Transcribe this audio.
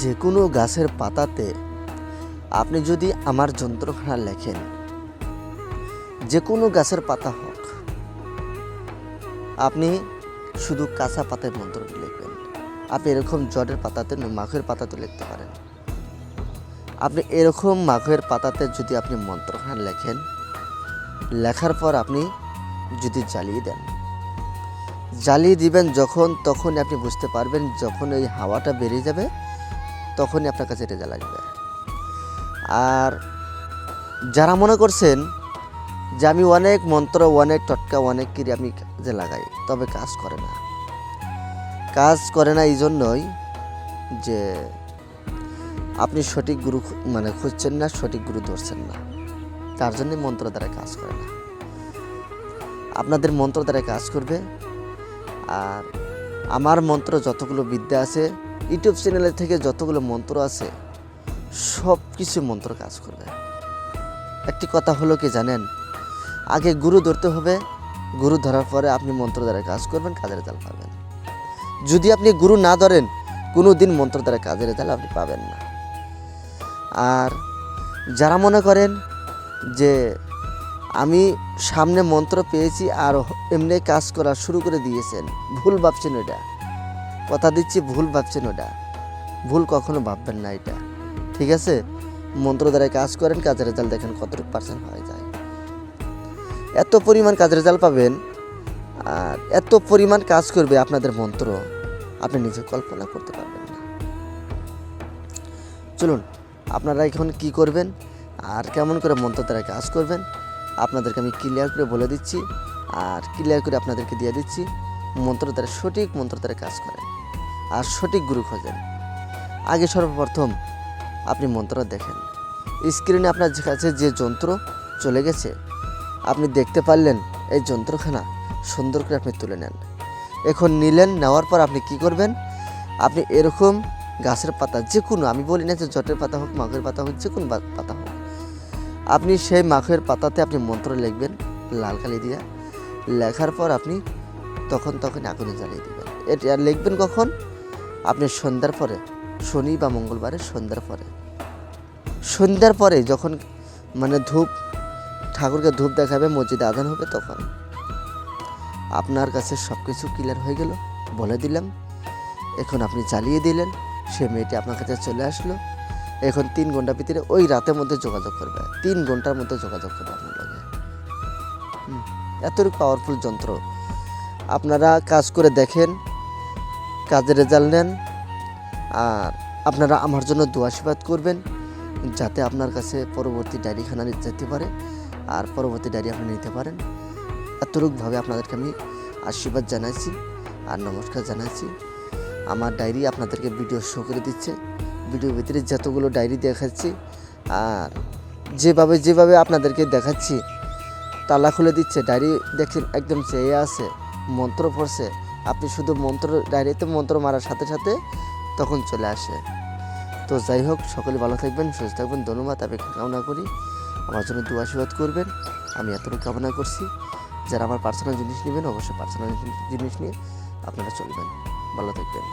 যে কোনো গাছের পাতাতে আপনি যদি আমার যন্ত্রখানা লেখেন, যে কোনো গাছের পাতা হোক, আপনি শুধু কাঁচা পাতায় মন্ত্রটি লিখবেন। আপনি এরকম জটের পাতাতে, মাখের পাতাতে লিখতে পারেন। আপনি এরকম মাখের পাতাতে যদি আপনি মন্ত্রখানা লেখেন, লেখার পর আপনি যদি জ্বালিয়ে দেন, জ্বালিয়ে দিবেন যখন, তখনই আপনি বুঝতে পারবেন যখন এই হাওয়াটা বেরিয়ে যাবে তখনই আপনার কাছে রেজাল্ট আসবে। আর যারা মনে করছেন যে আমি অনেক মন্ত্র, অনেক টটকা, অনেক কিরি আমি যে লাগাই, তবে কাজ করে না। কাজ করে না এই জন্যই যে আপনি সঠিক গুরু খুঁজছেন না, সঠিক গুরু ধরছেন না, তার জন্যই মন্ত্র দ্বারা কাজ করে না। আপনাদের মন্ত্র দ্বারা কাজ করবে। আর আমার মন্ত্র যতগুলো বিদ্যা আছে, ইউটিউব চ্যানেলের থেকে যতগুলো মন্ত্র আছে, সব কিছু মন্ত্র কাজ করবে। একটি কথা হলো কি জানেন, আগে গুরু ধরতে হবে, গুরু ধরার পরে আপনি মন্ত্র দ্বারা কাজ করবেন, কাজের রেজাল্ট পাবেন। যদি আপনি গুরু না ধরেন, কোনো দিন মন্ত্র দ্বারা কাজের রেজাল্ট আপনি পাবেন না। আর যারা মনে করেন যে আমি সামনে মন্ত্র পেয়েছি আর এমনি কাজ করা শুরু করে দিয়েছেন, ভুল ভাবছেন। ওটা কথা দিচ্ছি, ভুল ভাবছেন। ওটা ভুল কখনো ভাববেন না। এটা ঠিক আছে, মন্ত্র দ্বারা কাজ করেন, কাজের রেজাল্ট দেখেন কতটুকু পার্সেন্ট হয়ে যায়। এত পরিমাণ কাজের রেজাল্ট পাবেন আর এত পরিমাণ কাজ করবে আপনাদের মন্ত্র, আপনি নিজে কল্পনা করতে পারবেন না। চলুন, আপনারা এখন কি করবেন আর কেমন করে মন্ত্র দ্বারা কাজ করবেন আপনাদেরকে আমি ক্লিয়ার করে বলে দিচ্ছি, আর ক্লিয়ার করে আপনাদেরকে দিয়ে দিচ্ছি। মন্ত্র দ্বারা, সঠিক মন্ত্র দ্বারা কাজ করেন আর সঠিক গুরু খোঁজেন। আগে সর্বপ্রথম আপনি মন্ত্রটা দেখেন। স্ক্রিনে আপনার কাছে যে যন্ত্র চলে গেছে, আপনি দেখতে পারলেন, এই যন্ত্রখানা সুন্দর করে আপনি তুলে নেন। এখন নিলেন, নেওয়ার পর আপনি কি করবেন, আপনি এরকম গাছের পাতা, যে কোনো, আমি বলি না যে জটের পাতা হোক, মাখের পাতা হোক, যে কোনো পাতা হোক, আপনি সেই মাখের পাতাতে আপনি মন্ত্র লিখবেন লাল কালি দিয়ে। লেখার পর আপনি তখন আগুনে জ্বালিয়ে দেবেন। এটা লিখবেন কখন, আপনি সন্ধ্যার পরে, শনি বা মঙ্গলবারে সন্ধ্যার পরে যখন ধূপ, ঠাকুরকে ধূপ দেখাবে, মসজিদে আজান হবে, তখন আপনার কাছে সব কিছু ক্লিয়ার হয়ে গেল, বলে দিলাম। এখন আপনি জ্বালিয়ে দিলেন, সে মেয়েটি আপনার কাছে চলে আসলো। এখন 3 ঘন্টার ভিতরে, ওই রাতের মধ্যে যোগাযোগ করবে, 3 ঘন্টার মধ্যে যোগাযোগ করবে আপনার লগে। এতটুকু পাওয়ারফুল যন্ত্র। আপনারা কাজ করে দেখেন, কাজের রেজাল্ট নেন। আর আপনারা আমার জন্য দোয়া আশীর্বাদ করবেন, যাতে আপনার কাছে পরবর্তী ডায়েরিখানা যেতে পারে আর পরবর্তী ডায়েরি আপনি নিতে পারেন। এতটুকুভাবে আপনাদেরকে আমি আশীর্বাদ জানাইছি আর নমস্কার জানাইছি। আমার ডায়েরি আপনাদেরকে ভিডিও শো করে দিচ্ছে, ভিডিওর ভিতরে যতগুলো ডায়েরি দেখাচ্ছি আর যেভাবে আপনাদেরকে দেখাচ্ছি, তালা খুলে দিচ্ছে, ডায়েরি দেখছেন একদম চেয়ে আছে, মন্ত্র পড়ছে। আপনি শুধু ডায়েরিতে মন্ত্র মারার সাথে সাথে তখন চলে আসে। তো যাই হোক, সকলে ভালো থাকবেন, সুস্থ থাকবেন। ধন্যবাদ। আমি কামনা করি আমার জন্য দোয়া আশীর্বাদ করবেন, আমি এতটুকু কামনা করছি। যারা আমার পার্সোনাল জিনিস নেবেন, অবশ্যই পার্সোনাল জিনিস নিয়ে আপনারা চলবেন। ভালো থাকবেন।